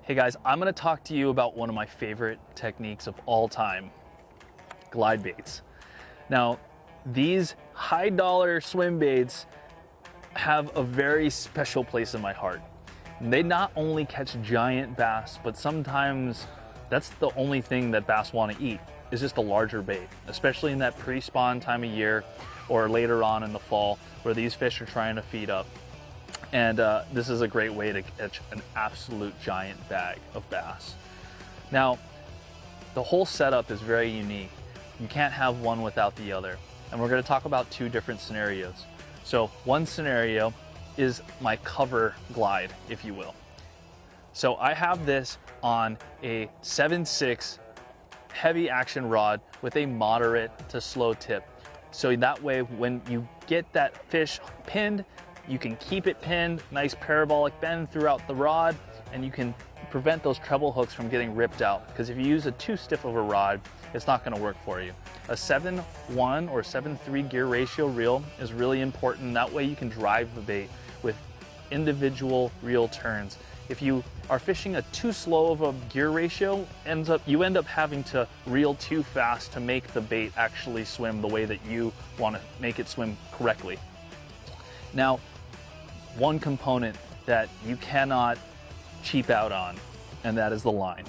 Hey guys, I'm going to talk to you about one of my favorite techniques of all time, glide baits. Now, these high dollar swim baits have a very special place in my heart. They not only catch giant bass, but sometimes that's the only thing that bass want to eat, is just a larger bait, especially in that pre-spawn time of year or later on in the fall where these fish are trying to feed up. And this is a great way to catch an absolute giant bag of bass. Now, the whole setup is very unique. You can't have one without the other. And we're going to talk about two different scenarios. So one scenario is my cover glide, if you will. So I have this on a 7/6 heavy action rod with a moderate to slow tip. So that way, when you get that fish pinned, you can keep it pinned, nice parabolic bend throughout the rod, and you can prevent those treble hooks from getting ripped out. Because if you use a too stiff of a rod, it's not going to work for you. A 7/1 or 7/3 gear ratio reel is really important. That way you can drive the bait with individual reel turns. If you are fishing a too slow of a gear ratio, you end up having to reel too fast to make the bait actually swim the way that you want to make it swim correctly. Now, one component that you cannot cheap out on, and that is the line.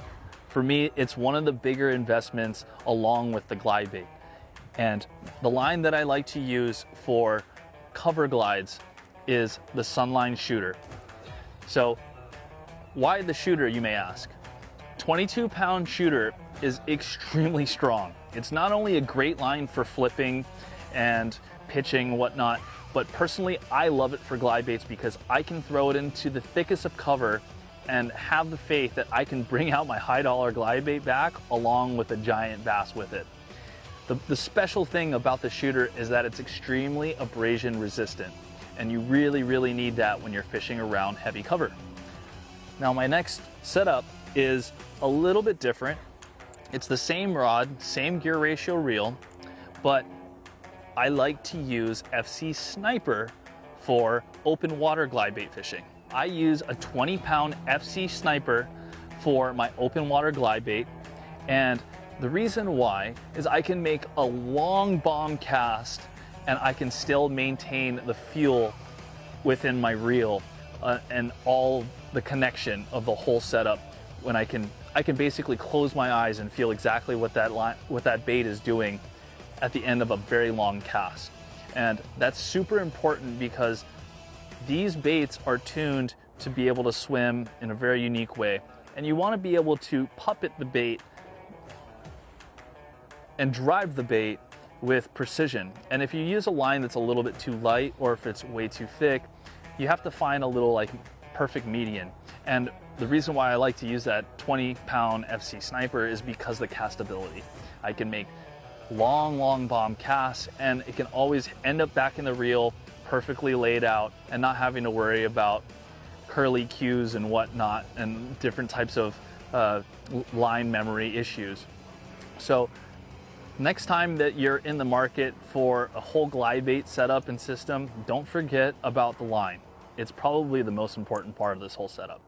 For me, it's one of the bigger investments along with the glide bait. And the line that I like to use for cover glides is the Sunline shooter. So why the shooter, you may ask? 22-pound shooter is extremely strong. It's not only a great line for flipping and pitching and whatnot, but personally, I love it for glide baits because I can throw it into the thickest of cover and have the faith that I can bring out my high dollar glide bait back along with a giant bass with it. The special thing about the shooter is that it's extremely abrasion resistant, and you really need that when you're fishing around heavy cover. Now, my next setup is a little bit different. It's the same rod, same gear ratio reel, but I like to use FC Sniper for open water glide bait fishing. I use a 20-pound FC Sniper for my open water glide bait, and the reason why is I can make a long bomb cast and I can still maintain the feel within my reel and all the connection of the whole setup. When I can basically close my eyes and feel exactly what that bait is doing at the end of a very long cast. And that's super important because these baits are tuned to be able to swim in a very unique way. And you want to be able to puppet the bait and drive the bait with precision. And if you use a line that's a little bit too light or if it's way too thick, you have to find a little perfect median. And the reason why I like to use that 20-pound FC Sniper is because the castability. I can make long bomb casts, and it can always end up back in the reel perfectly laid out and not having to worry about curly cues and whatnot and different types of line memory issues. So next time that you're in the market for a whole glide bait setup and system, don't forget about the line. It's probably the most important part of this whole setup.